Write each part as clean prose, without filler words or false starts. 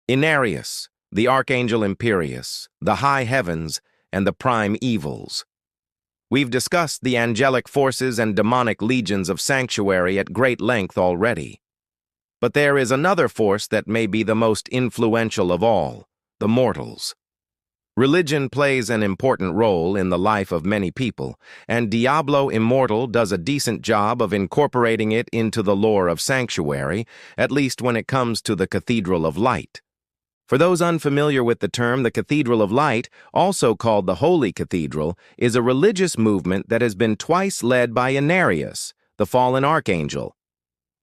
Inarius, the Archangel Imperius, the high heavens, and the prime evils. We've discussed the angelic forces and demonic legions of sanctuary at great length already. But there is another force that may be the most influential of all, the mortals. Religion plays an important role in the life of many people, and Diablo Immortal does a decent job of incorporating it into the lore of Sanctuary, at least when it comes to the Cathedral of Light. For those unfamiliar with the term, the Cathedral of Light, also called the Holy Cathedral, is a religious movement that has been twice led by Inarius, the fallen archangel.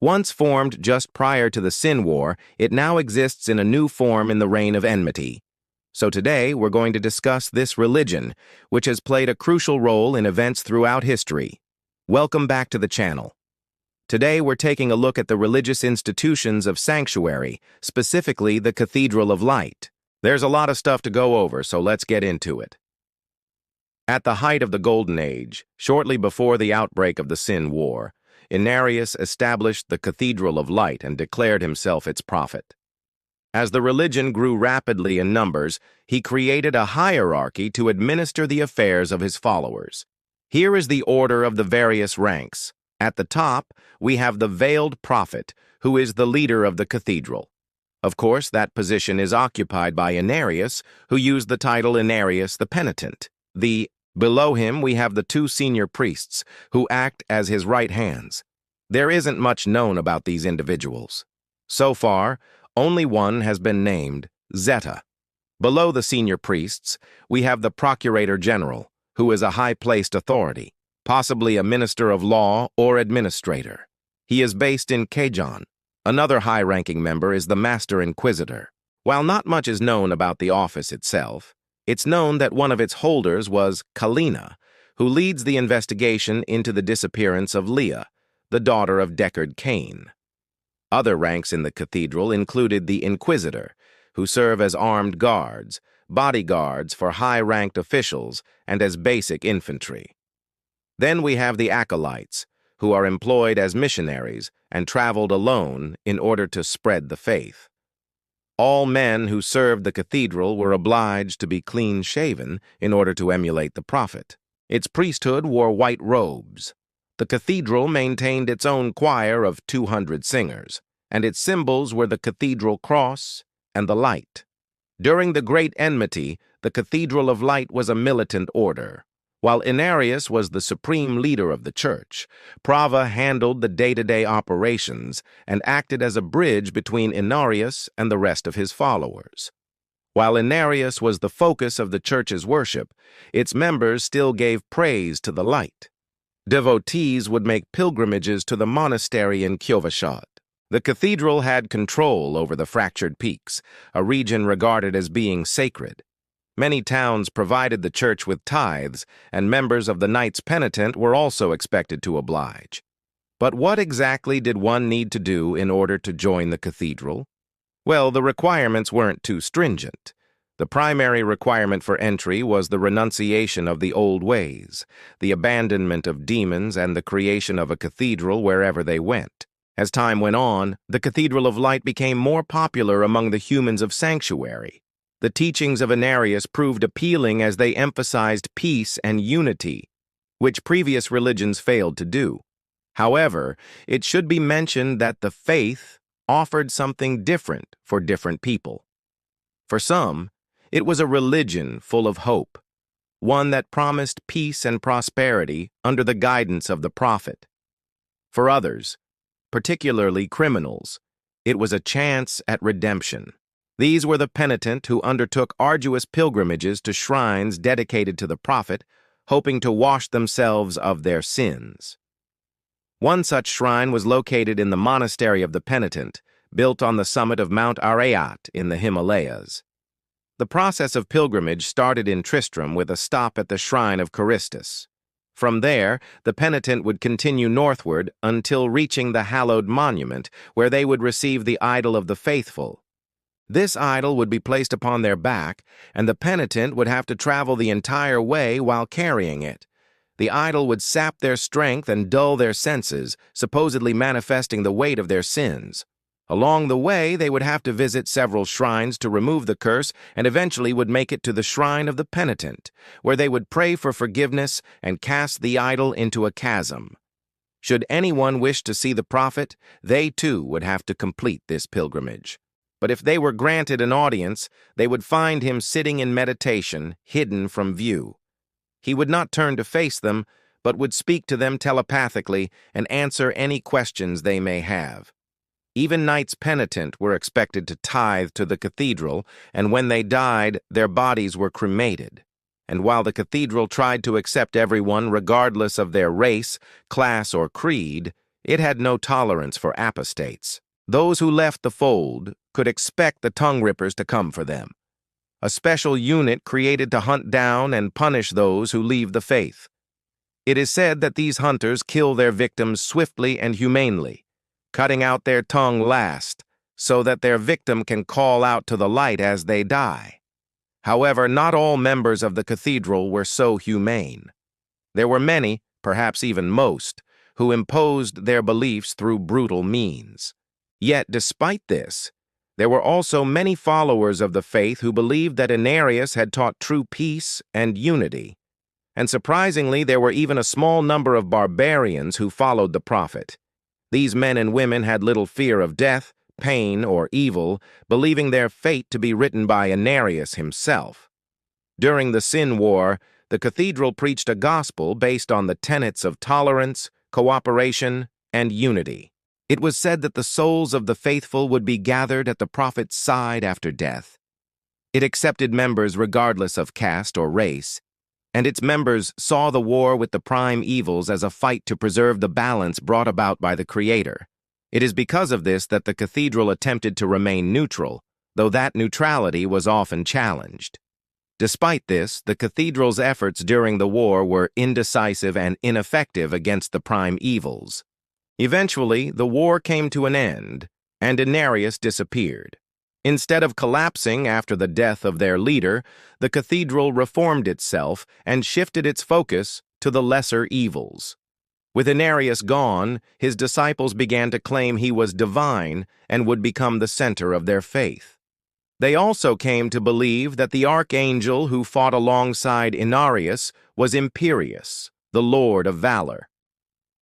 Once formed just prior to the Sin War, it now exists in a new form in the Reign of Enmity. So today, we're going to discuss this religion, which has played a crucial role in events throughout history. Welcome back to the channel. Today, we're taking a look at the religious institutions of Sanctuary, specifically the Cathedral of Light. There's a lot of stuff to go over, so let's get into it. At the height of the Golden Age, shortly before the outbreak of the Sin War, Inarius established the Cathedral of Light and declared himself its prophet. As the religion grew rapidly in numbers, he created a hierarchy to administer the affairs of his followers. Here is the order of the various ranks. At the top, we have the veiled prophet, who is the leader of the cathedral. Of course, that position is occupied by Inarius, who used the title Inarius the Penitent. Below him, we have the two senior priests, who act as his right hands. There isn't much known about these individuals. So far, only one has been named, Zeta. Below the senior priests, we have the Procurator General, who is a high-placed authority, possibly a minister of law or administrator. He is based in Cajon. Another high-ranking member is the Master Inquisitor. While not much is known about the office itself, it's known that one of its holders was Kalina, who leads the investigation into the disappearance of Leah, the daughter of Deckard Cain. Other ranks in the cathedral included the Inquisitor, who serve as armed guards, bodyguards for high-ranked officials, and as basic infantry. Then we have the Acolytes, who are employed as missionaries and traveled alone in order to spread the faith. All men who served the cathedral were obliged to be clean-shaven in order to emulate the prophet. Its priesthood wore white robes. The cathedral maintained its own choir of 200 singers, and its symbols were the cathedral cross and the light. During the Great Enmity, the Cathedral of Light was a militant order. While Inarius was the supreme leader of the church, Prava handled the day-to-day operations and acted as a bridge between Inarius and the rest of his followers. While Inarius was the focus of the church's worship, its members still gave praise to the light. Devotees would make pilgrimages to the monastery in Kjovashad. The cathedral had control over the fractured peaks, a region regarded as being sacred. Many towns provided the church with tithes, and members of the Knights Penitent were also expected to oblige. But what exactly did one need to do in order to join the cathedral? Well, the requirements weren't too stringent. The primary requirement for entry was the renunciation of the old ways, the abandonment of demons, and the creation of a cathedral wherever they went. As time went on, the Cathedral of Light became more popular among the humans of Sanctuary. The teachings of Inarius proved appealing as they emphasized peace and unity, which previous religions failed to do. However, it should be mentioned that the faith offered something different for different people. For some, it was a religion full of hope, one that promised peace and prosperity under the guidance of the prophet. For others, particularly criminals, it was a chance at redemption. These were the penitent who undertook arduous pilgrimages to shrines dedicated to the prophet, hoping to wash themselves of their sins. One such shrine was located in the Monastery of the Penitent, built on the summit of Mount Arayat in the Himalayas. The process of pilgrimage started in Tristram with a stop at the shrine of Charistus. From there, the penitent would continue northward until reaching the hallowed monument, where they would receive the idol of the faithful. This idol would be placed upon their back, and the penitent would have to travel the entire way while carrying it. The idol would sap their strength and dull their senses, supposedly manifesting the weight of their sins. Along the way, they would have to visit several shrines to remove the curse and eventually would make it to the Shrine of the Penitent, where they would pray for forgiveness and cast the idol into a chasm. Should anyone wish to see the prophet, they too would have to complete this pilgrimage. But if they were granted an audience, they would find him sitting in meditation, hidden from view. He would not turn to face them, but would speak to them telepathically and answer any questions they may have. Even knights penitent were expected to tithe to the cathedral, and when they died, their bodies were cremated. And while the cathedral tried to accept everyone regardless of their race, class, or creed, it had no tolerance for apostates. Those who left the fold could expect the tongue rippers to come for them. A special unit created to hunt down and punish those who leave the faith. It is said that these hunters kill their victims swiftly and humanely, cutting out their tongue last, so that their victim can call out to the light as they die. However, not all members of the cathedral were so humane. There were many, perhaps even most, who imposed their beliefs through brutal means. Yet, despite this, there were also many followers of the faith who believed that Inarius had taught true peace and unity. And surprisingly, there were even a small number of barbarians who followed the prophet. These men and women had little fear of death, pain, or evil, believing their fate to be written by Inarius himself. During the Sin War, the cathedral preached a gospel based on the tenets of tolerance, cooperation, and unity. It was said that the souls of the faithful would be gathered at the prophet's side after death. It accepted members regardless of caste or race, and its members saw the war with the prime evils as a fight to preserve the balance brought about by the Creator. It is because of this that the cathedral attempted to remain neutral, though that neutrality was often challenged. Despite this, the cathedral's efforts during the war were indecisive and ineffective against the prime evils. Eventually, the war came to an end, and Inarius disappeared. Instead of collapsing after the death of their leader, the cathedral reformed itself and shifted its focus to the lesser evils. With Inarius gone, his disciples began to claim he was divine and would become the center of their faith. They also came to believe that the archangel who fought alongside Inarius was Imperius, the Lord of Valor.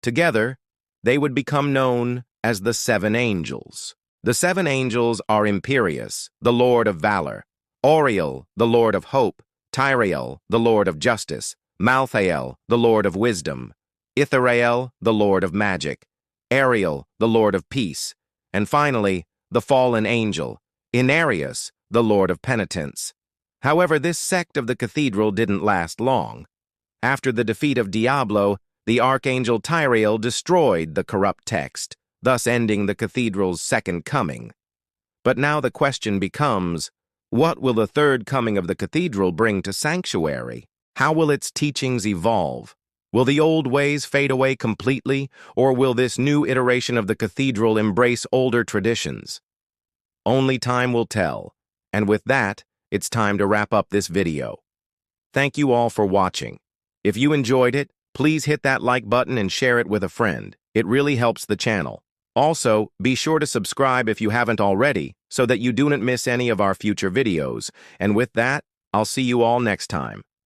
Together, they would become known as the Seven Angels. The Seven Angels are Imperius, the Lord of Valor, Auriel, the Lord of Hope, Tyrael, the Lord of Justice, Malthael, the Lord of Wisdom, Itharael, the Lord of Magic, Ariel, the Lord of Peace, and finally, the fallen angel, Inarius, the Lord of Penitence. However, this sect of the cathedral didn't last long. After the defeat of Diablo, the archangel Tyrael destroyed the corrupt text, thus ending the cathedral's second coming. But now the question becomes, what will the third coming of the cathedral bring to Sanctuary? How will its teachings evolve? Will the old ways fade away completely, or will this new iteration of the cathedral embrace older traditions? Only time will tell, and with that, it's time to wrap up this video. Thank you all for watching. If you enjoyed it, please hit that like button and share it with a friend. It really helps the channel. Also, be sure to subscribe if you haven't already, so that you don't miss any of our future videos. And with that, I'll see you all next time.